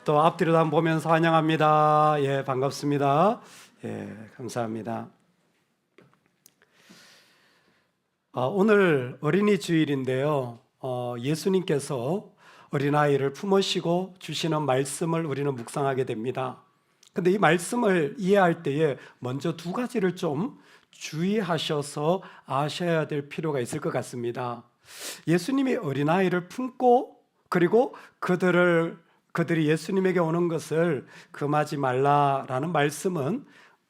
또 앞뒤로 한번 보면서 환영합니다. 예, 반갑습니다. 예, 감사합니다. 오늘 어린이 주일인데요. 예수님께서 어린아이를 품으시고 주시는 말씀을 우리는 묵상하게 됩니다. 근데 이 말씀을 이해할 때에 먼저 두 가지를 좀 주의하셔서 아셔야 될 필요가 있을 것 같습니다. 예수님이 어린아이를 품고 그리고 그들이 예수님에게 오는 것을 금하지 말라라는 말씀은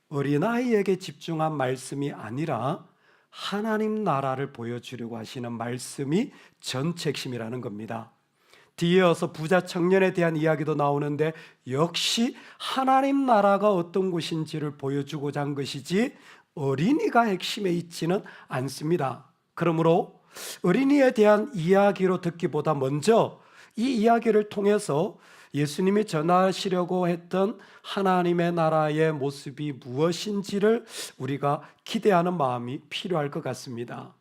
어린아이에게 집중한 말씀이 아니라 하나님 나라를 보여주려고 하시는 말씀이 전체 핵심이라는 겁니다. 뒤에 이어서 부자 청년에 대한 이야기도 나오는데 역시 하나님 나라가 어떤 곳인지를 보여주고자 한 것이지 어린이가 핵심에 있지는 않습니다. 그러므로 어린이에 대한 이야기로 듣기보다 먼저 이 이야기를 통해서 예수님이 전하시려고 했던 하나님의 나라의 모습이 무엇인지를 우리가 기대하는 마음이 필요할 것 같습니다.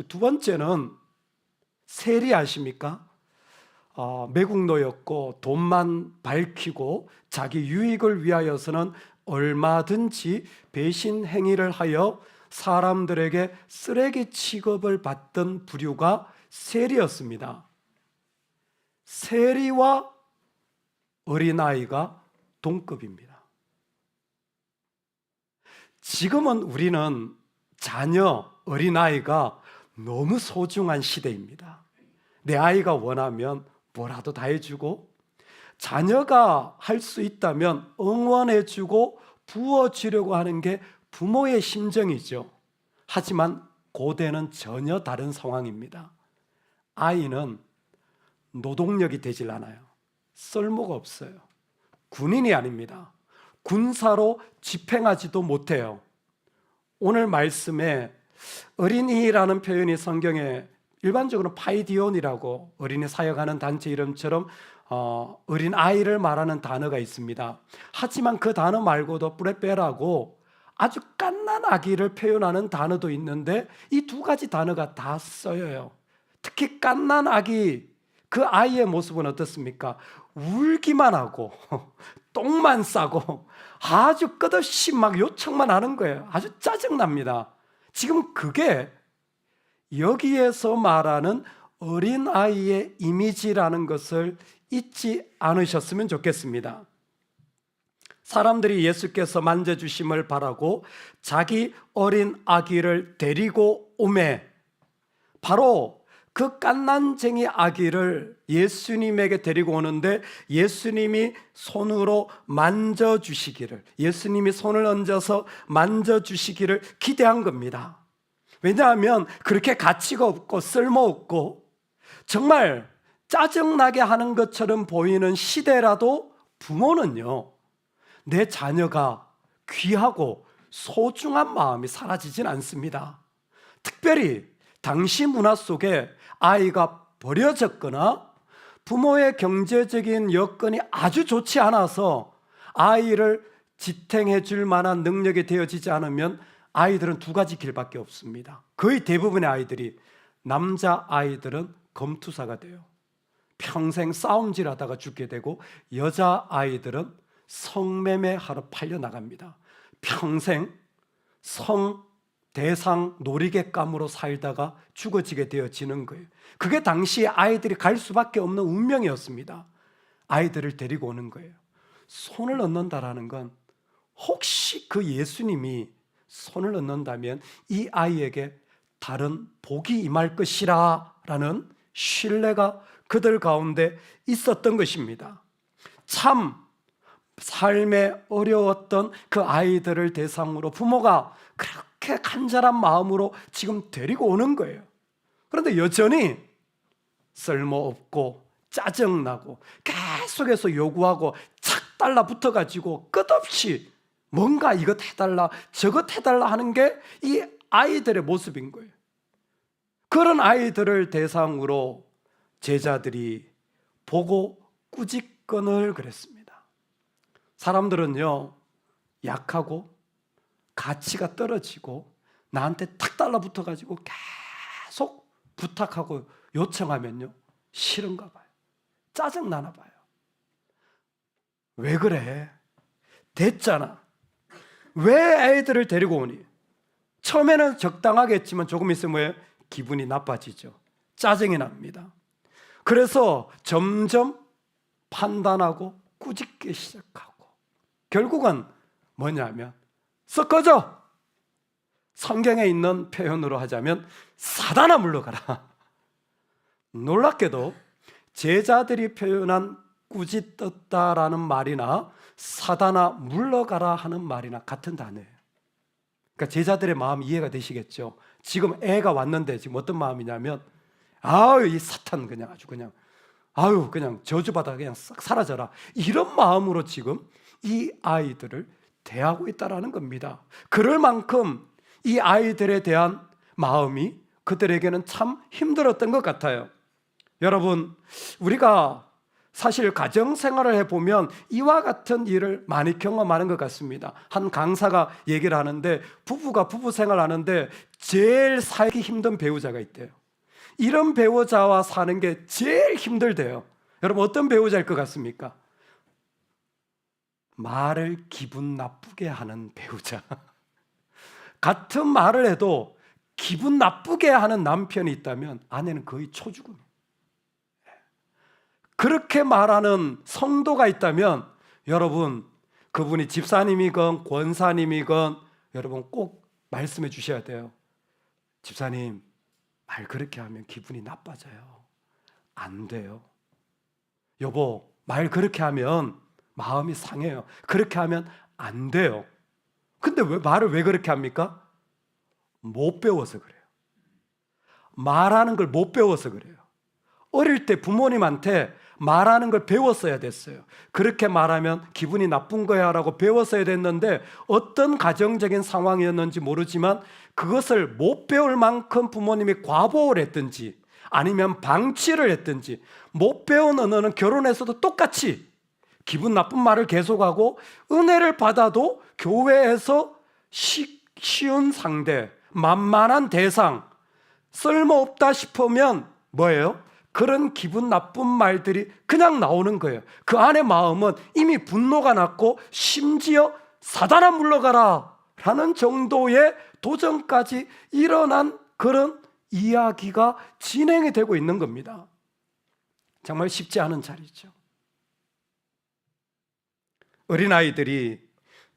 두 번째는 세리 아십니까? 매국노였고 돈만 밝히고 자기 유익을 위하여서는 얼마든지 배신 행위를 하여 사람들에게 쓰레기 취급을 받던 부류가 세리였습니다. 세리와 어린아이가 동급입니다. 지금은 우리는 자녀, 어린아이가 너무 소중한 시대입니다. 내 아이가 원하면 뭐라도 다 해주고 자녀가 할 수 있다면 응원해주고 부어주려고 하는 게 부모의 심정이죠. 하지만 고대는 전혀 다른 상황입니다. 아이는 노동력이 되질 않아요. 쓸모가 없어요. 군인이 아닙니다. 군사로 집행하지도 못해요. 오늘 말씀에 어린이라는 표현이 성경에 일반적으로 파이디온이라고 어린이 사역하는 단체 이름처럼 어린 아이를 말하는 단어가 있습니다. 하지만 그 단어 말고도 뿌레빼라고 아주 갓난 아기를 표현하는 단어도 있는데 이 두 가지 단어가 다 쓰여요. 특히 갓난 아기, 그 아이의 모습은 어떻습니까? 울기만 하고 똥만 싸고 아주 끝없이 막 요청만 하는 거예요. 아주 짜증납니다. 지금 그게 여기에서 말하는 어린아이의 이미지라는 것을 잊지 않으셨으면 좋겠습니다. 사람들이 예수께서 만져주심을 바라고 자기 어린 아기를 데리고 오매 바로 그 갓난쟁이 아기를 예수님에게 데리고 오는데 예수님이 손으로 만져주시기를, 예수님이 손을 얹어서 만져주시기를 기대한 겁니다. 왜냐하면 그렇게 가치가 없고 쓸모없고 정말 짜증나게 하는 것처럼 보이는 시대라도 부모는요, 내 자녀가 귀하고 소중한 마음이 사라지진 않습니다. 특별히 당시 문화 속에 아이가 버려졌거나 부모의 경제적인 여건이 아주 좋지 않아서 아이를 지탱해 줄 만한 능력이 되어지지 않으면 아이들은 두 가지 길밖에 없습니다. 거의 대부분의 아이들이, 남자 아이들은 검투사가 돼요. 평생 싸움질하다가 죽게 되고 여자 아이들은 성매매하러 팔려나갑니다. 평생 대상 놀이객감으로 살다가 죽어지게 되어지는 거예요. 그게 당시 아이들이 갈 수밖에 없는 운명이었습니다. 아이들을 데리고 오는 거예요. 손을 얹는다라는 건 혹시 그 예수님이 손을 얹는다면 이 아이에게 다른 복이 임할 것이라는 신뢰가 그들 가운데 있었던 것입니다. 참 삶에 어려웠던 그 아이들을 대상으로 부모가 그렇게 간절한 마음으로 지금 데리고 오는 거예요. 그런데 여전히 쓸모없고 짜증나고 계속해서 요구하고 착 달라붙어가지고 끝없이 뭔가 이것 해달라 저것 해달라 하는 게 이 아이들의 모습인 거예요. 그런 아이들을 대상으로 제자들이 보고 꾸짖건을 그랬습니다. 사람들은요, 약하고 가치가 떨어지고 나한테 탁 달라붙어가지고 계속 부탁하고 요청하면요, 싫은가 봐요. 짜증나나 봐요. 왜 그래? 됐잖아. 왜 애들을 데리고 오니? 처음에는 적당하게 했지만 조금 있으면 뭐예요? 기분이 나빠지죠. 짜증이 납니다. 그래서 점점 판단하고 꾸짖기 시작하고 결국은 뭐냐면 썩 꺼져! 성경에 있는 표현으로 하자면 사단아 물러가라. 놀랍게도 제자들이 표현한 꾸짖었다라는 말이나 사단아 물러가라 하는 말이나 같은 단어예요. 그러니까 제자들의 마음 이해가 되시겠죠? 지금 애가 왔는데 지금 어떤 마음이냐면 아유 이 사탄 그냥 아주 그냥 아유 그냥 저주받아 그냥 싹 사라져라, 이런 마음으로 지금 이 아이들을 대하고 있다라는 겁니다. 그럴 만큼 이 아이들에 대한 마음이 그들에게는 참 힘들었던 것 같아요. 여러분, 우리가 사실 가정생활을 해보면 이와 같은 일을 많이 경험하는 것 같습니다. 한 강사가 얘기를 하는데 부부가 부부 생활하는데 제일 살기 힘든 배우자가 있대요. 이런 배우자와 사는 게 제일 힘들대요. 여러분, 어떤 배우자일 것 같습니까? 말을 기분 나쁘게 하는 배우자. 같은 말을 해도 기분 나쁘게 하는 남편이 있다면 아내는 거의 초죽음이에요. 그렇게 말하는 성도가 있다면 여러분, 그분이 집사님이건 권사님이건 여러분 꼭 말씀해 주셔야 돼요. 집사님, 말 그렇게 하면 기분이 나빠져요. 안 돼요. 여보, 말 그렇게 하면 마음이 상해요. 그렇게 하면 안 돼요. 근데 왜 말을 왜 그렇게 합니까? 못 배워서 그래요. 말하는 걸 못 배워서 그래요. 어릴 때 부모님한테 말하는 걸 배웠어야 됐어요. 그렇게 말하면 기분이 나쁜 거야 라고 배웠어야 됐는데 어떤 가정적인 상황이었는지 모르지만 그것을 못 배울 만큼 부모님이 과보를 했든지 아니면 방치를 했든지 못 배운 언어는 결혼해서도 똑같이 기분 나쁜 말을 계속하고 은혜를 받아도 교회에서 쉬운 상대, 만만한 대상, 쓸모없다 싶으면 뭐예요? 그런 기분 나쁜 말들이 그냥 나오는 거예요. 그 안에 마음은 이미 분노가 났고 심지어 사단아 물러가라 라는 정도의 도전까지 일어난 그런 이야기가 진행이 되고 있는 겁니다. 정말 쉽지 않은 자리죠. 어린아이들이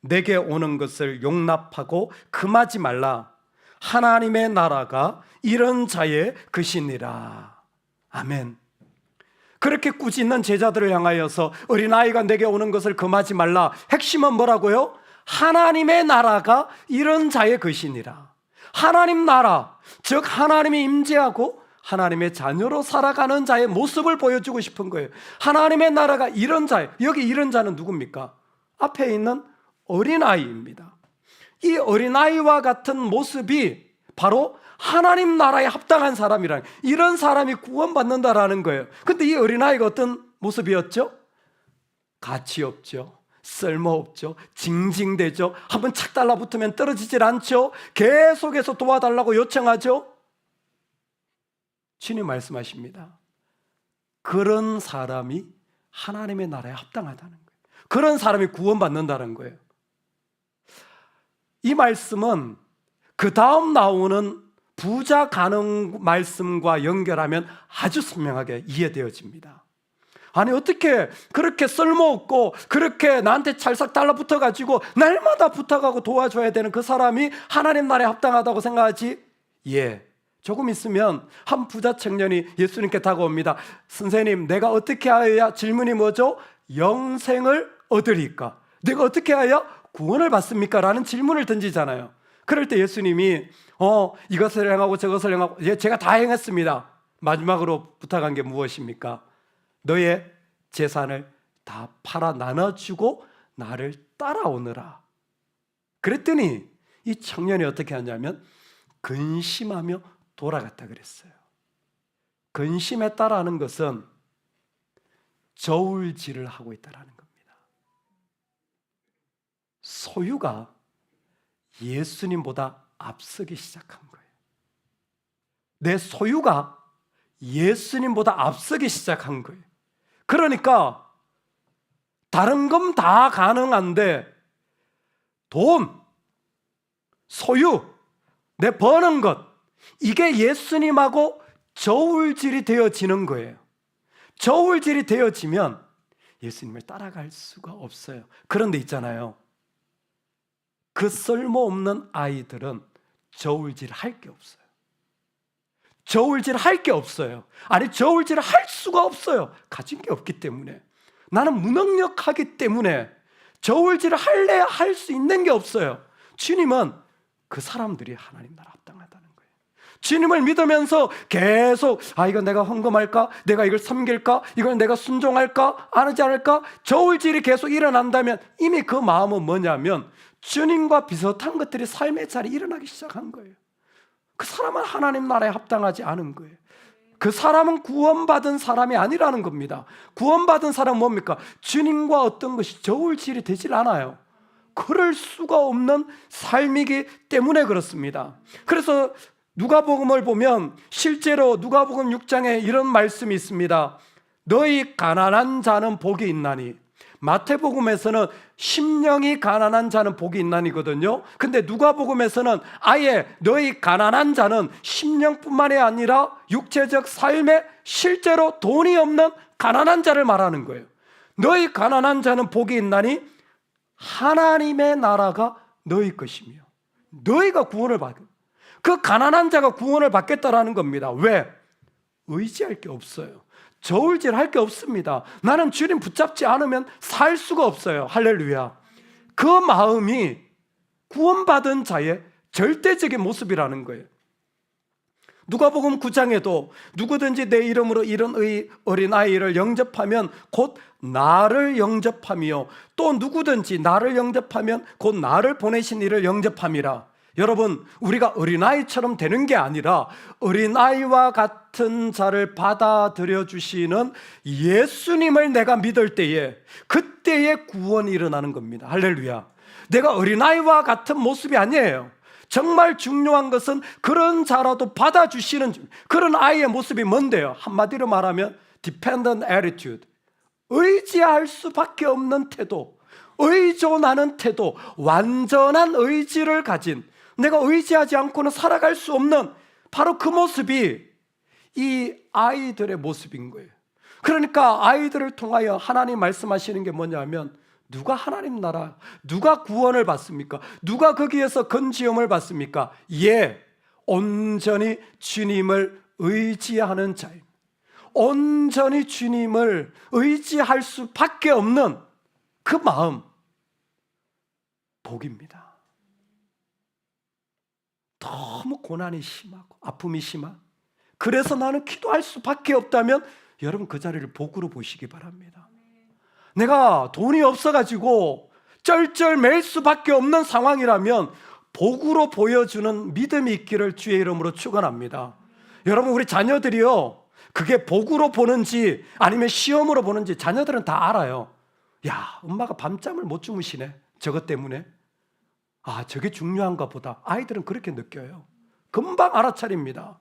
내게 오는 것을 용납하고 금하지 말라. 하나님의 나라가 이런 자의 것이니라. 아멘. 그렇게 꾸짖는 제자들을 향하여서 어린아이가 내게 오는 것을 금하지 말라. 핵심은 뭐라고요? 하나님의 나라가 이런 자의 것이니라. 하나님 나라, 즉 하나님이 임재하고 하나님의 자녀로 살아가는 자의 모습을 보여주고 싶은 거예요. 하나님의 나라가 이런 자예요. 여기 이런 자는 누굽니까? 앞에 있는 어린아이입니다. 이 어린아이와 같은 모습이 바로 하나님 나라에 합당한 사람이라, 이런 사람이 구원받는다라는 거예요. 근데 이 어린아이가 어떤 모습이었죠? 가치 없죠. 쓸모없죠. 징징대죠. 한번 착 달라붙으면 떨어지질 않죠. 계속해서 도와달라고 요청하죠. 주님 말씀하십니다. 그런 사람이 하나님의 나라에 합당하다는 거예요. 그런 사람이 구원받는다는 거예요. 이 말씀은 그 다음 나오는 부자 가능 말씀과 연결하면 아주 선명하게 이해되어집니다. 아니 어떻게 그렇게 쓸모없고 그렇게 나한테 찰싹 달라붙어가지고 날마다 붙어가고 도와줘야 되는 그 사람이 하나님 나라에 합당하다고 생각하지? 예, 조금 있으면 한 부자 청년이 예수님께 다가옵니다. 선생님, 내가 어떻게 하여야, 질문이 뭐죠? 영생을 얻으리까? 내가 어떻게 하여야 구원을 받습니까? 라는 질문을 던지잖아요. 그럴 때 예수님이 이것을 행하고 저것을 행하고, 예, 제가 다 행했습니다. 마지막으로 부탁한 게 무엇입니까? 너의 재산을 다 팔아 나눠주고 나를 따라오너라. 그랬더니 이 청년이 어떻게 하냐면 근심하며 돌아갔다 그랬어요. 근심했다라는 것은 저울질을 하고 있다라는 겁니다. 소유가 예수님보다 앞서기 시작한 거예요. 내 소유가 예수님보다 앞서기 시작한 거예요. 그러니까 다른 건 다 가능한데 돈, 소유, 내 버는 것, 이게 예수님하고 저울질이 되어지는 거예요. 저울질이 되어지면 예수님을 따라갈 수가 없어요. 그런데 있잖아요, 그 쓸모없는 아이들은 저울질 할 게 없어요. 저울질 할 게 없어요. 아니, 저울질 할 수가 없어요. 가진 게 없기 때문에. 나는 무능력하기 때문에 저울질을 할래야 할 수 있는 게 없어요. 주님은 그 사람들이 하나님 나라 합당하다는 거예요. 주님을 믿으면서 계속 이건 내가 헌금할까? 내가 이걸 섬길까? 이걸 내가 순종할까? 안 하지 않을까? 저울질이 계속 일어난다면 이미 그 마음은 뭐냐면 주님과 비슷한 것들이 삶의 자리에 일어나기 시작한 거예요. 그 사람은 하나님 나라에 합당하지 않은 거예요. 그 사람은 구원받은 사람이 아니라는 겁니다. 구원받은 사람은 뭡니까? 주님과 어떤 것이 저울질이 되질 않아요. 그럴 수가 없는 삶이기 때문에 그렇습니다. 그래서 누가복음을 보면 실제로 누가복음 6장에 이런 말씀이 있습니다. 너희 가난한 자는 복이 있나니. 마태복음에서는 심령이 가난한 자는 복이 있나니거든요. 근데 누가복음에서는 아예 너희 가난한 자는 심령뿐만이 아니라 육체적 삶에 실제로 돈이 없는 가난한 자를 말하는 거예요. 너희 가난한 자는 복이 있나니 하나님의 나라가 너희 것이며 너희가 구원을 받고, 그 가난한 자가 구원을 받겠다라는 겁니다. 왜? 의지할 게 없어요. 저울질 할 게 없습니다. 나는 주님 붙잡지 않으면 살 수가 없어요. 할렐루야. 그 마음이 구원받은 자의 절대적인 모습이라는 거예요. 누가복음 9장에도 누구든지 내 이름으로 이런 어린아이를 영접하면 곧 나를 영접하며 또 누구든지 나를 영접하면 곧 나를 보내신 이를 영접함이라. 여러분, 우리가 어린아이처럼 되는 게 아니라 어린아이와 같은 자를 받아들여 주시는 예수님을 내가 믿을 때에 그때의 구원이 일어나는 겁니다. 할렐루야. 내가 어린아이와 같은 모습이 아니에요. 정말 중요한 것은 그런 자라도 받아주시는 그런 아이의 모습이 뭔데요? 한마디로 말하면 dependent attitude, 의지할 수밖에 없는 태도, 의존하는 태도, 완전한 의지를 가진, 내가 의지하지 않고는 살아갈 수 없는 바로 그 모습이 이 아이들의 모습인 거예요. 그러니까 아이들을 통하여 하나님 말씀하시는 게 뭐냐면, 누가 하나님 나라, 누가 구원을 받습니까? 누가 거기에서 건지음을 받습니까? 온전히 주님을 의지하는 자입니다. 온전히 주님을 의지할 수밖에 없는 그 마음, 복입니다. 너무 고난이 심하고 아픔이 심한, 그래서 나는 기도할 수밖에 없다면 여러분 그 자리를 복으로 보시기 바랍니다. 내가 돈이 없어가지고 쩔쩔맬 수밖에 없는 상황이라면 복으로 보여주는 믿음이 있기를 주의 이름으로 축원합니다. 여러분, 우리 자녀들이요, 그게 복으로 보는지 아니면 시험으로 보는지 자녀들은 다 알아요. 야, 엄마가 밤잠을 못 주무시네, 저것 때문에. 저게 중요한가 보다. 아이들은 그렇게 느껴요. 금방 알아차립니다.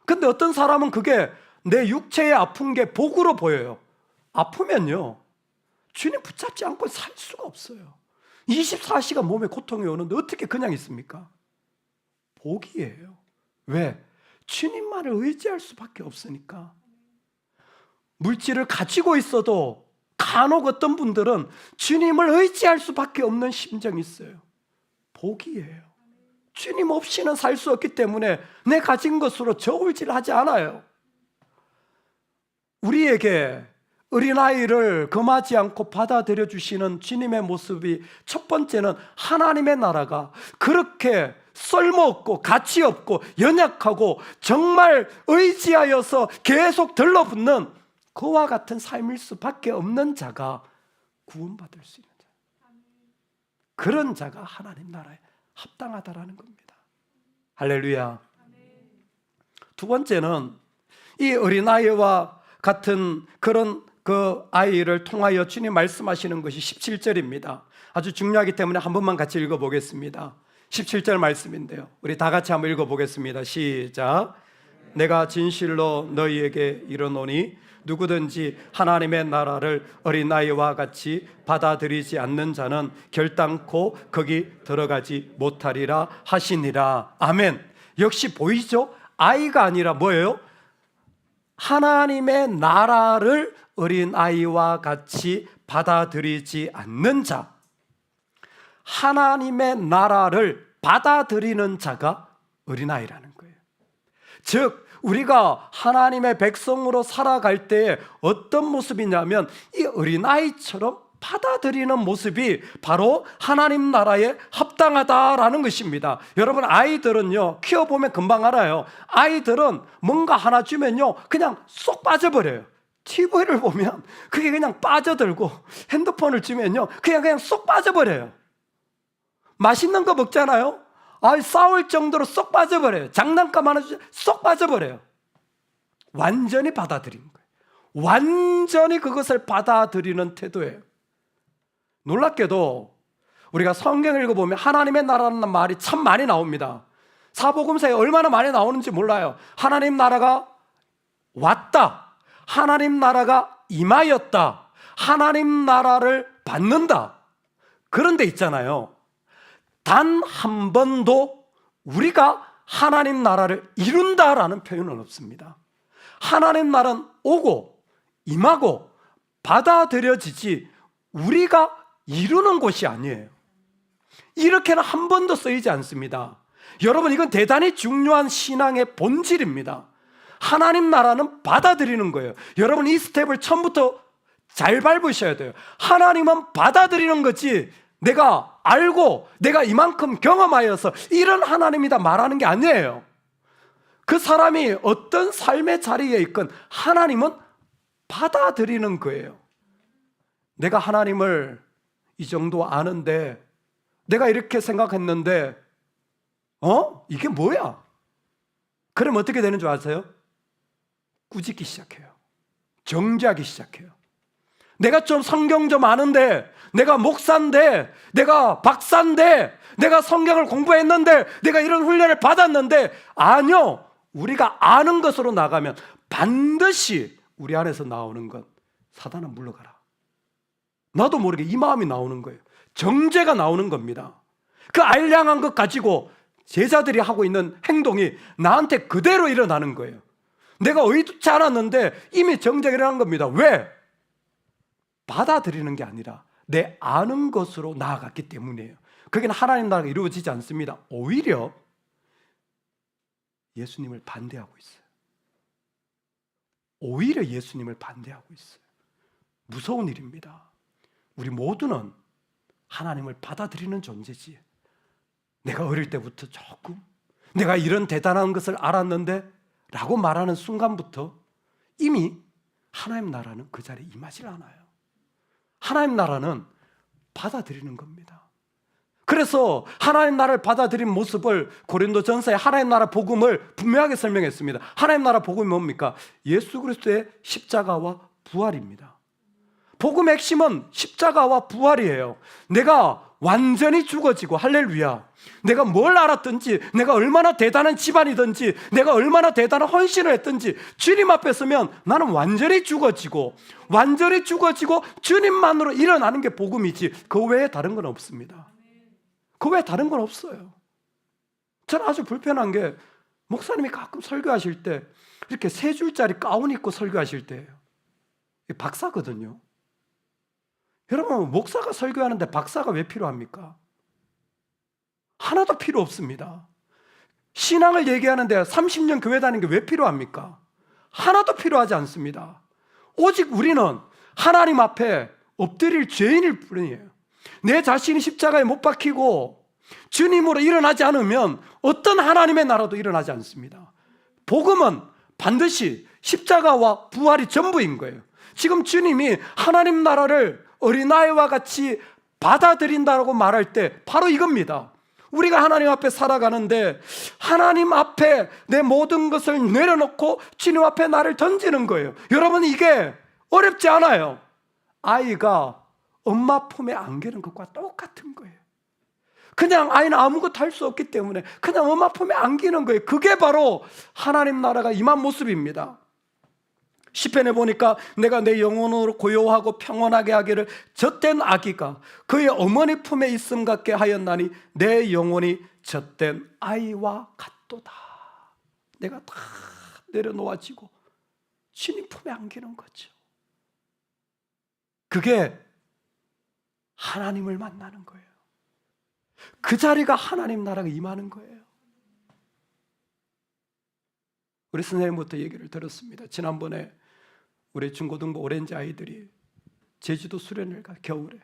근데 어떤 사람은 그게 내 육체에 아픈 게 복으로 보여요. 아프면요, 주님 붙잡지 않고 살 수가 없어요. 24시간 몸에 고통이 오는데 어떻게 그냥 있습니까? 복이에요. 왜? 주님만을 의지할 수밖에 없으니까. 물질을 가지고 있어도 간혹 어떤 분들은 주님을 의지할 수밖에 없는 심정이 있어요. 복이에요. 주님 없이는 살 수 없기 때문에 내 가진 것으로 저울질하지 않아요. 우리에게 어린아이를 금하지 않고 받아들여 주시는 주님의 모습이, 첫 번째는 하나님의 나라가 그렇게 쓸모없고 가치 없고 연약하고 정말 의지하여서 계속 들러붙는 그와 같은 삶일 수밖에 없는 자가 구원받을 수 있는 자, 그런 자가 하나님 나라에 합당하다라는 겁니다. 할렐루야. 두 번째는 이 어린아이와 같은 그런 그 아이를 통하여 주님 말씀하시는 것이 17절입니다. 아주 중요하기 때문에 한 번만 같이 읽어보겠습니다. 17절 말씀인데요, 우리 다 같이 한번 읽어보겠습니다. 시작. 내가 진실로 너희에게 이르노니 누구든지 하나님의 나라를 어린아이와 같이 받아들이지 않는 자는 결단코 거기 들어가지 못하리라 하시니라. 아멘. 역시 보이죠? 아이가 아니라 뭐예요? 하나님의 나라를 어린아이와 같이 받아들이지 않는 자, 하나님의 나라를 받아들이는 자가 어린아이라는 거예요. 즉 우리가 하나님의 백성으로 살아갈 때에 어떤 모습이냐면 이 어린아이처럼 받아들이는 모습이 바로 하나님 나라에 합당하다라는 것입니다. 여러분, 아이들은요, 키워보면 금방 알아요. 아이들은 뭔가 하나 주면요 그냥 쏙 빠져버려요. TV를 보면 그게 그냥 빠져들고, 핸드폰을 주면요 그냥 쏙 빠져버려요. 맛있는 거 먹잖아요. 싸울 정도로 쏙 빠져버려요. 장난감 하나 주면 쏙 빠져버려요. 완전히 받아들인 거예요. 완전히 그것을 받아들이는 태도예요. 놀랍게도 우리가 성경을 읽어보면 하나님의 나라라는 말이 참 많이 나옵니다. 사복음서에 얼마나 많이 나오는지 몰라요. 하나님 나라가 왔다, 하나님 나라가 임하였다, 하나님 나라를 받는다, 그런 데 있잖아요. 단 한 번도 우리가 하나님 나라를 이룬다라는 표현은 없습니다. 하나님 나라는 오고 임하고 받아들여지지 우리가 이루는 것이 아니에요. 이렇게는 한 번도 쓰이지 않습니다. 여러분, 이건 대단히 중요한 신앙의 본질입니다. 하나님 나라는 받아들이는 거예요. 여러분, 이 스텝을 처음부터 잘 밟으셔야 돼요. 하나님은 받아들이는 거지 내가 알고 내가 이만큼 경험하여서 이런 하나님이다 말하는 게 아니에요. 그 사람이 어떤 삶의 자리에 있건 하나님은 받아들이는 거예요. 내가 하나님을 이 정도 아는데, 내가 이렇게 생각했는데 이게 뭐야? 그럼 어떻게 되는 줄 아세요? 꾸짖기 시작해요. 정죄하기 시작해요. 내가 좀 성경 좀 아는데, 내가 목사인데, 내가 박사인데, 내가 성경을 공부했는데, 내가 이런 훈련을 받았는데, 아니요, 우리가 아는 것으로 나가면 반드시 우리 안에서 나오는 건 사단아 물러가라, 나도 모르게 이 마음이 나오는 거예요. 정죄가 나오는 겁니다. 그 알량한 것 가지고 제자들이 하고 있는 행동이 나한테 그대로 일어나는 거예요. 내가 의도치 않았는데 이미 정죄가 일어난 겁니다. 왜? 받아들이는 게 아니라 내 아는 것으로 나아갔기 때문이에요. 거기는 하나님 나라가 이루어지지 않습니다. 오히려 예수님을 반대하고 있어요. 오히려 예수님을 반대하고 있어요. 무서운 일입니다. 우리 모두는 하나님을 받아들이는 존재지. 내가 어릴 때부터 조금 내가 이런 대단한 것을 알았는데 라고 말하는 순간부터 이미 하나님 나라는 그 자리에 임하지 않아요. 하나님 나라는 받아들이는 겁니다. 그래서 하나님 나라를 받아들인 모습을 고린도전서에 하나님 나라 복음을 분명하게 설명했습니다. 하나님 나라 복음이 뭡니까? 예수 그리스도의 십자가와 부활입니다. 복음의 핵심은 십자가와 부활이에요. 내가 완전히 죽어지고, 할렐루야, 내가 뭘 알았든지, 내가 얼마나 대단한 집안이든지, 내가 얼마나 대단한 헌신을 했든지 주님 앞에 서면 나는 완전히 죽어지고 주님만으로 일어나는 게 복음이지 그 외에 다른 건 없습니다. 그 외에 다른 건 없어요. 저는 아주 불편한 게, 목사님이 가끔 설교하실 때 이렇게 3줄짜리 가운 입고 설교하실 때예요. 박사거든요. 여러분, 목사가 설교하는데 박사가 왜 필요합니까? 하나도 필요 없습니다. 신앙을 얘기하는데 30년 교회 다니는 게 왜 필요합니까? 하나도 필요하지 않습니다. 오직 우리는 하나님 앞에 엎드릴 죄인일 뿐이에요. 내 자신이 십자가에 못 박히고 주님으로 일어나지 않으면 어떤 하나님의 나라도 일어나지 않습니다. 복음은 반드시 십자가와 부활이 전부인 거예요. 지금 주님이 하나님 나라를 어린아이와 같이 받아들인다고 말할 때 바로 이겁니다. 우리가 하나님 앞에 살아가는데 하나님 앞에 내 모든 것을 내려놓고 주님 앞에 나를 던지는 거예요. 여러분, 이게 어렵지 않아요. 아이가 엄마 품에 안기는 것과 똑같은 거예요. 그냥 아이는 아무것도 할 수 없기 때문에 그냥 엄마 품에 안기는 거예요. 그게 바로 하나님 나라가 임한 모습입니다. 시편에 보니까 내가 내 영혼으로 고요하고 평온하게 하기를 젖된 아기가 그의 어머니 품에 있음 같게 하였나니 내 영혼이 젖된 아이와 같도다. 내가 다 내려놓아지고 주님 품에 안기는 거죠. 그게 하나님을 만나는 거예요. 그 자리가 하나님 나라가 임하는 거예요. 우리 선생님부터 얘기를 들었습니다. 지난번에 우리 중고등부 오렌지 아이들이 제주도 수련을 가, 겨울에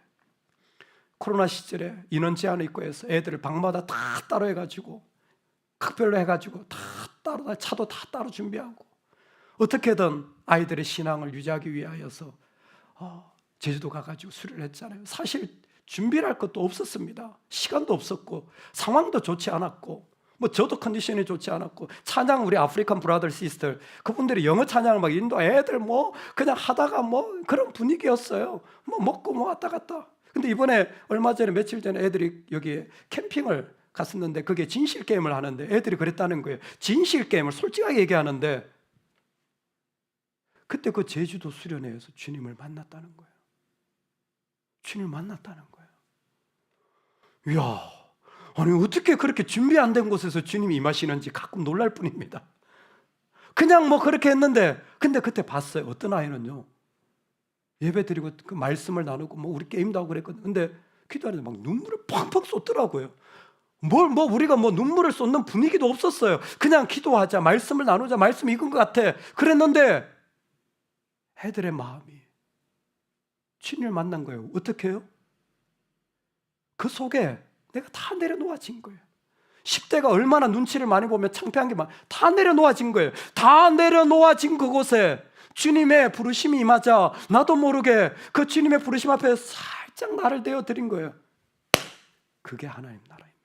코로나 시절에 인원 제한이 있고 해서 애들을 방마다 다 따로 해가지고 각별로 해가지고 다 따로, 차도 다 따로 준비하고 어떻게든 아이들의 신앙을 유지하기 위하여서 제주도 가가지고 수련을 했잖아요. 사실 준비를 할 것도 없었습니다. 시간도 없었고 상황도 좋지 않았고 뭐 저도 컨디션이 좋지 않았고 찬양 우리 아프리칸 브라더 시스터 그분들이 영어 찬양을 막 인도 애들 뭐 그냥 하다가 뭐 그런 분위기였어요. 뭐 먹고 뭐 왔다 갔다. 근데 이번에 얼마 전에 며칠 전에 애들이 여기 캠핑을 갔었는데 그게 진실 게임을 하는데 애들이 그랬다는 거예요. 진실 게임을 솔직하게 얘기하는데 그때 그 제주도 수련회에서 주님을 만났다는 거예요. 주님을 만났다는 거예요. 이야, 아니 어떻게 그렇게 준비 안 된 곳에서 주님이 임하시는지 가끔 놀랄 뿐입니다. 그냥 뭐 그렇게 했는데 근데 그때 봤어요. 어떤 아이는요 예배 드리고 그 말씀을 나누고 뭐 우리 게임도 하고 그랬거든요. 근데 기도하는데 막 눈물을 펑펑 쏟더라고요. 뭐 우리가 뭐 눈물을 쏟는 분위기도 없었어요. 그냥 기도하자, 말씀을 나누자, 말씀 익은 것 같아 그랬는데 애들의 마음이 주님을 만난 거예요. 어떻게 해요? 그 속에 내가 다 내려놓아진 거예요. 10대가 얼마나 눈치를 많이 보면 창피한 게 다 내려놓아진 거예요. 다 내려놓아진 그곳에 주님의 부르심이 임하자 나도 모르게 그 주님의 부르심 앞에 살짝 나를 내어드린 거예요. 그게 하나님 나라입니다.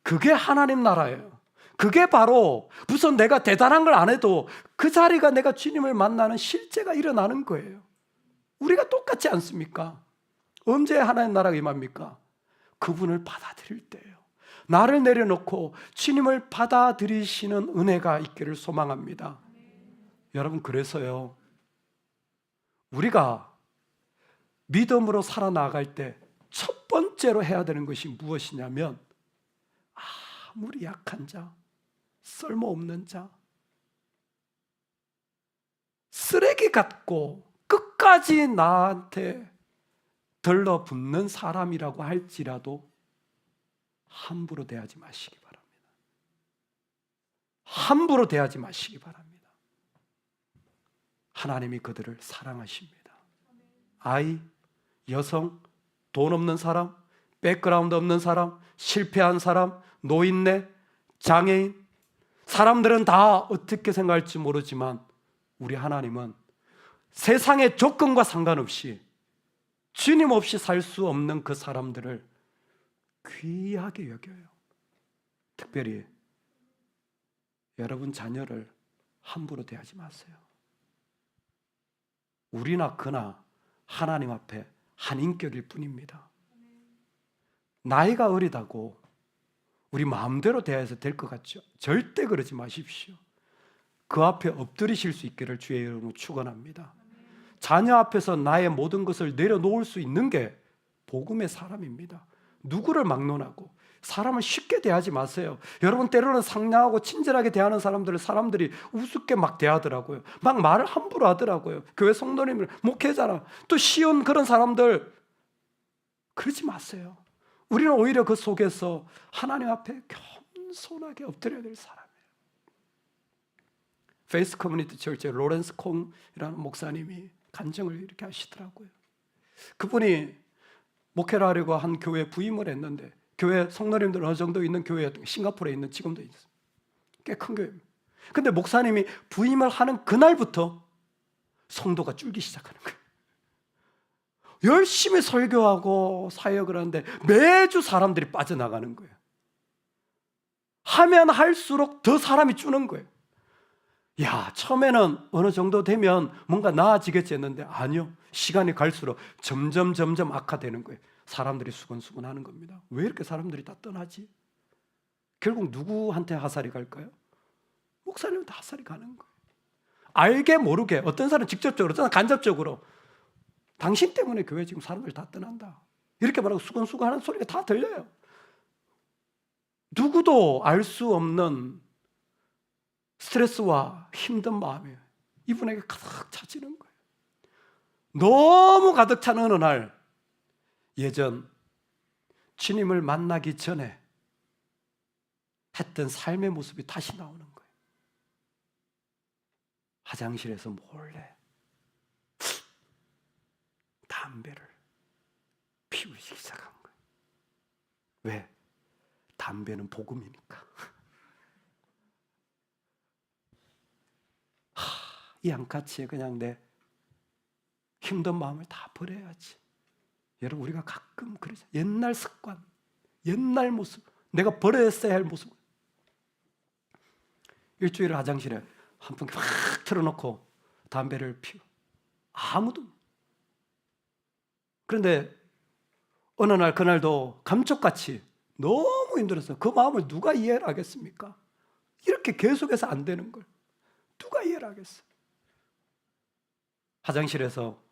그게 하나님 나라예요. 그게 바로 무슨 내가 대단한 걸 안 해도 그 자리가 내가 주님을 만나는 실제가 일어나는 거예요. 우리가 똑같지 않습니까? 언제 하나님 나라가 임합니까? 그분을 받아들일 때예요. 나를 내려놓고 주님을 받아들이시는 은혜가 있기를 소망합니다. 여러분 그래서요 우리가 믿음으로 살아나갈 때 첫 번째로 해야 되는 것이 무엇이냐면 아무리 약한 자, 쓸모없는 자, 쓰레기 같고 끝까지 나한테 들러붙는 사람이라고 할지라도 함부로 대하지 마시기 바랍니다. 함부로 대하지 마시기 바랍니다. 하나님이 그들을 사랑하십니다. 아이, 여성, 돈 없는 사람, 백그라운드 없는 사람, 실패한 사람, 노인네, 장애인 사람들은 다 어떻게 생각할지 모르지만 우리 하나님은 세상의 조건과 상관없이 주님 없이 살 수 없는 그 사람들을 귀하게 여겨요. 특별히 여러분 자녀를 함부로 대하지 마세요. 우리나 그나 하나님 앞에 한 인격일 뿐입니다. 나이가 어리다고 우리 마음대로 대해서 될 것 같죠? 절대 그러지 마십시오. 그 앞에 엎드리실 수 있기를 주의 이름으로 축원합니다. 자녀 앞에서 나의 모든 것을 내려놓을 수 있는 게 복음의 사람입니다. 누구를 막론하고 사람을 쉽게 대하지 마세요. 여러분 때로는 상냥하고 친절하게 대하는 사람들이 우습게 막 대하더라고요. 막 말을 함부로 하더라고요. 교회 성도님들, 목회자나 또 쉬운 그런 사람들 그러지 마세요. 우리는 오히려 그 속에서 하나님 앞에 겸손하게 엎드려야 될 사람이에요. 페이스 커뮤니티 철저의 로렌스 콩이라는 목사님이 간증을 이렇게 하시더라고요. 그분이 목회를 하려고 한 교회에 부임을 했는데 교회 성도님들 어느 정도 있는 교회였던 싱가포르에 있는 지금도 있어요. 꽤 큰 교회입니다. 근데 목사님이 부임을 하는 그날부터 성도가 줄기 시작하는 거예요. 열심히 설교하고 사역을 하는데 매주 사람들이 빠져나가는 거예요. 하면 할수록 더 사람이 주는 거예요. 야, 처음에는 어느 정도 되면 뭔가 나아지겠지 했는데 아니요. 시간이 갈수록 점점 악화되는 거예요. 사람들이 수근수근 하는 겁니다. 왜 이렇게 사람들이 다 떠나지? 결국 누구한테 하살이 갈까요? 목사님한테 하살이 가는 거예요. 알게 모르게, 어떤 사람은 직접적으로, 어떤 사람은 간접적으로 당신 때문에 교회 지금 사람들 다 떠난다 이렇게 말하고 수근수근 하는 소리가 다 들려요. 누구도 알 수 없는 스트레스와 힘든 마음이 이분에게 가득 차지는 거예요. 너무 가득 찬 어느 날, 예전 주님을 만나기 전에 했던 삶의 모습이 다시 나오는 거예요. 화장실에서 몰래 담배를 피우기 시작한 거예요. 왜? 담배는 복음이니까. 이 양카치에 그냥 내 힘든 마음을 다 버려야지. 여러분, 우리가 가끔 그러죠. 옛날 습관, 옛날 모습, 내가 버렸어야 할 모습. 일주일에 화장실에 한 번 확 틀어놓고 담배를 피워. 아무도. 그런데 어느 날, 그날도 감쪽같이 너무 힘들었어요. 그 마음을 누가 이해를 하겠습니까? 이렇게 계속해서 안 되는 걸 누가 이해를 하겠어요? 화장실에서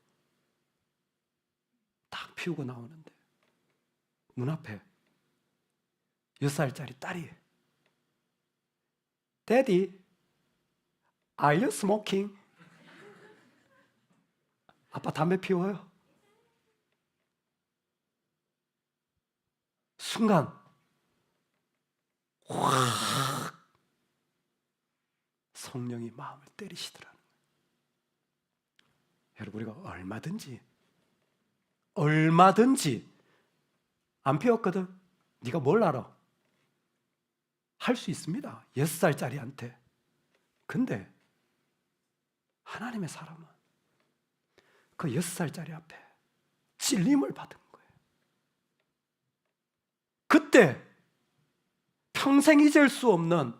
딱 피우고 나오는데 문 앞에 6살짜리 딸이 Daddy, are you smoking? 아빠 담배 피워요. 순간 확 성령이 마음을 때리시더라는 거예요. 여러분, 우리가 얼마든지 안 피웠거든. 네가 뭘 알아? 할 수 있습니다. 6살짜리한테. 근데 하나님의 사람은 그 6살짜리 앞에 찔림을 받은 거예요. 그때 평생 잊을 수 없는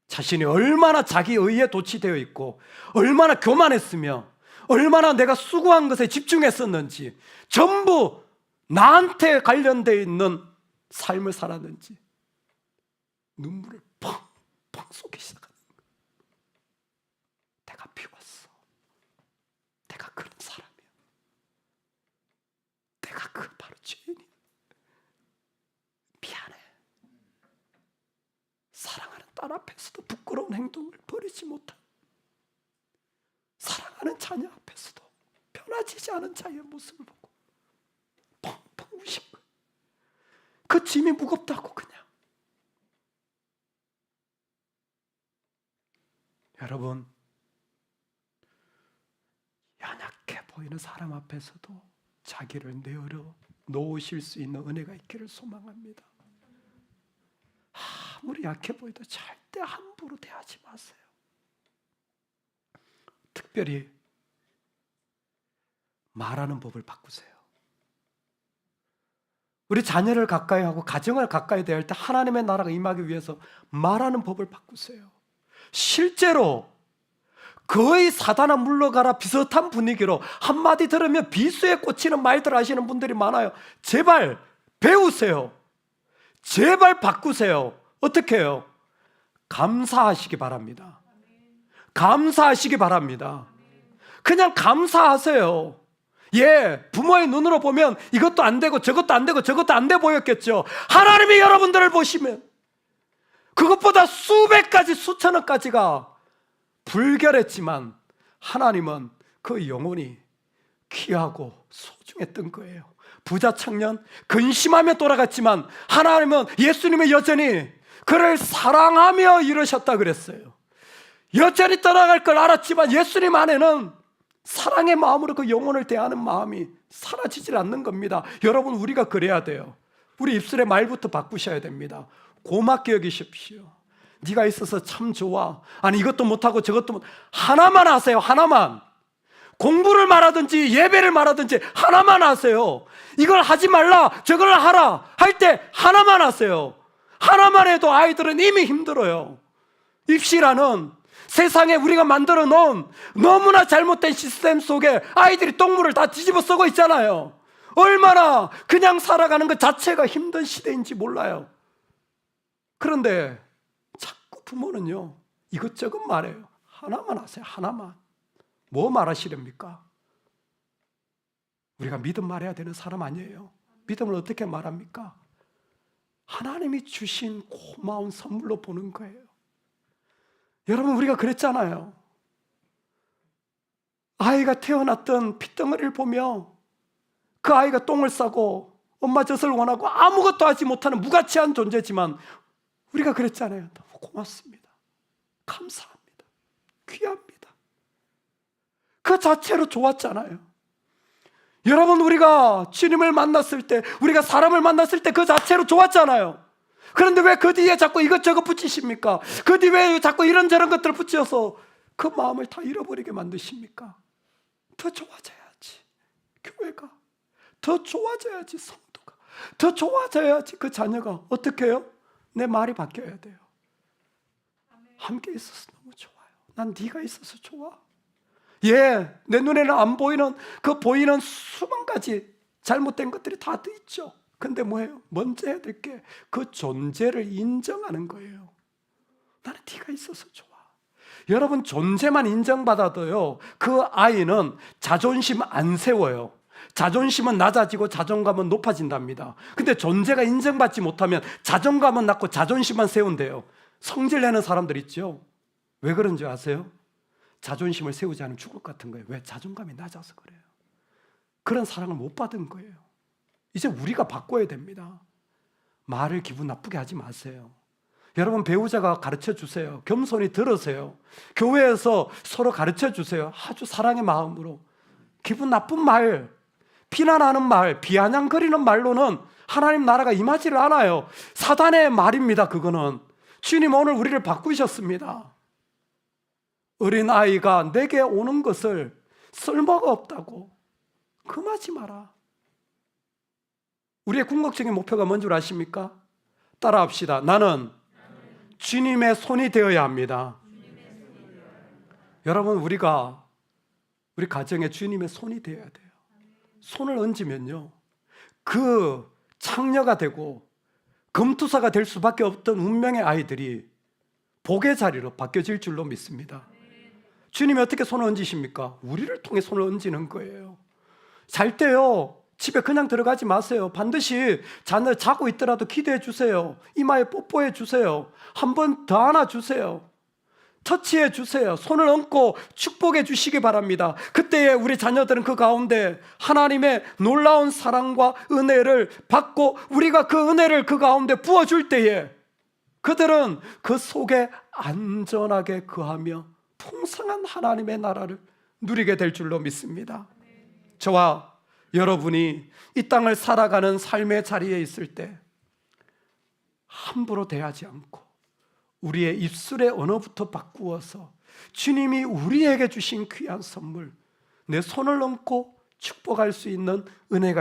자신이 얼마나 자기 의에 도취되어 있고 얼마나 교만했으며 얼마나 내가 수고한 것에 집중했었는지, 전부 나한테 관련되어 있는 삶을 살았는지 눈물을 펑펑 쏟기 시작하는 거예요. 내가 피웠어. 내가 그런 사람이야. 내가 그 바로 죄인이야. 미안해. 사랑하는 딸 앞에서도 부끄러운 행동을 버리지 못한, 사랑하는 자녀 앞에서도 변화지지 않은 자의 모습을 보고 펑펑 우신 거예요. 그 짐이 무겁다고 그냥. 여러분, 연약해 보이는 사람 앞에서도 자기를 내어려 놓으실 수 있는 은혜가 있기를 소망합니다. 아무리 약해 보여도 절대 함부로 대하지 마세요. 특별히 말하는 법을 바꾸세요. 우리 자녀를 가까이 하고 가정을 가까이 대할 때 하나님의 나라가 임하기 위해서 말하는 법을 바꾸세요. 실제로 거의 사단아 물러가라 비슷한 분위기로 한마디 들으면 비수에 꽂히는 말들 하시는 분들이 많아요. 제발 배우세요. 제발 바꾸세요. 어떻게 해요? 감사하시기 바랍니다. 감사하시기 바랍니다. 그냥 감사하세요. 예, 부모의 눈으로 보면 이것도 안 되고 저것도 안 되고 저것도 안 돼 보였겠죠. 하나님이 여러분들을 보시면 그것보다 수백 가지 수천억 가지가 불결했지만 하나님은 그 영혼이 귀하고 소중했던 거예요. 부자 청년 근심하며 돌아갔지만 하나님은, 예수님은 여전히 그를 사랑하며 이르셨다 그랬어요. 여전히 떠나갈 걸 알았지만 예수님 안에는 사랑의 마음으로 그 영혼을 대하는 마음이 사라지질 않는 겁니다. 여러분, 우리가 그래야 돼요. 우리 입술의 말부터 바꾸셔야 됩니다. 고맙게 여기십시오. 네가 있어서 참 좋아. 아니 이것도 못하고 저것도 못. 하나만 하세요. 하나만. 공부를 말하든지 예배를 말하든지 하나만 하세요. 이걸 하지 말라 저걸 하라 할 때 하나만 하세요. 하나만 해도 아이들은 이미 힘들어요. 입시라는 세상에 우리가 만들어 놓은 너무나 잘못된 시스템 속에 아이들이 똥물을 다 뒤집어 쓰고 있잖아요. 얼마나 그냥 살아가는 것 자체가 힘든 시대인지 몰라요. 그런데 자꾸 부모는요 이것저것 말해요. 하나만 하세요. 하나만. 뭐 말하시렵니까? 우리가 믿음 말해야 되는 사람 아니에요. 믿음을 어떻게 말합니까? 하나님이 주신 고마운 선물로 보는 거예요. 여러분, 우리가 그랬잖아요. 아이가 태어났던 핏덩어리를 보며 그 아이가 똥을 싸고 엄마 젖을 원하고 아무것도 하지 못하는 무가치한 존재지만 우리가 그랬잖아요. 너무 고맙습니다. 감사합니다. 귀합니다. 그 자체로 좋았잖아요. 여러분, 우리가 주님을 만났을 때, 우리가 사람을 만났을 때 그 자체로 좋았잖아요. 그런데 왜 그 뒤에 자꾸 이것저것 붙이십니까? 그 뒤에 왜 자꾸 이런저런 것들을 붙여서 그 마음을 다 잃어버리게 만드십니까? 더 좋아져야지 교회가, 더 좋아져야지 성도가, 더 좋아져야지 그 자녀가. 어떻게 해요? 내 말이 바뀌어야 돼요. 함께 있어서 너무 좋아요. 난 네가 있어서 좋아. 예, 내 눈에는 안 보이는 그 보이는 수만 가지 잘못된 것들이 다 있죠. 근데 뭐예요? 먼저 해야 될 게 그 존재를 인정하는 거예요. 나는 네가 있어서 좋아. 여러분, 존재만 인정받아도요, 그 아이는 자존심 안 세워요. 자존심은 낮아지고 자존감은 높아진답니다. 근데 존재가 인정받지 못하면 자존감은 낮고 자존심만 세운대요. 성질내는 사람들 있죠. 왜 그런지 아세요? 자존심을 세우지 않으면 죽을 것 같은 거예요. 왜? 자존감이 낮아서 그래요. 그런 사랑을 못 받은 거예요. 이제 우리가 바꿔야 됩니다. 말을 기분 나쁘게 하지 마세요. 여러분, 배우자가 가르쳐 주세요. 겸손히 들으세요. 교회에서 서로 가르쳐 주세요. 아주 사랑의 마음으로. 기분 나쁜 말, 비난하는 말, 비아냥거리는 말로는 하나님 나라가 임하지를 않아요. 사단의 말입니다. 그거는. 주님 오늘 우리를 바꾸셨습니다. 어린아이가 내게 오는 것을 쓸모가 없다고 금하지 마라. 우리의 궁극적인 목표가 뭔 줄 아십니까? 따라합시다. 나는 주님의 손이 되어야 합니다. 여러분, 우리 가정에 주님의 손이 되어야 돼요. 손을 얹으면요, 그 창녀가 되고 금투사가 될 수밖에 없던 운명의 아이들이 복의 자리로 바뀌어질 줄로 믿습니다. 주님이 어떻게 손을 얹으십니까? 우리를 통해 손을 얹는 거예요. 잘 때요, 집에 그냥 들어가지 마세요. 반드시 자녀 자고 있더라도 기도해 주세요. 이마에 뽀뽀해 주세요. 한 번 더 안아주세요. 터치해 주세요. 손을 얹고 축복해 주시기 바랍니다. 그때에 우리 자녀들은 그 가운데 하나님의 놀라운 사랑과 은혜를 받고 우리가 그 은혜를 그 가운데 부어줄 때에 그들은 그 속에 안전하게 거하며 풍성한 하나님의 나라를 누리게 될 줄로 믿습니다. 저와 여러분이 이 땅을 살아가는 삶의 자리에 있을 때 함부로 대하지 않고 우리의 입술의 언어부터 바꾸어서 주님이 우리에게 주신 귀한 선물, 내 손을 얹고 축복할 수 있는 은혜가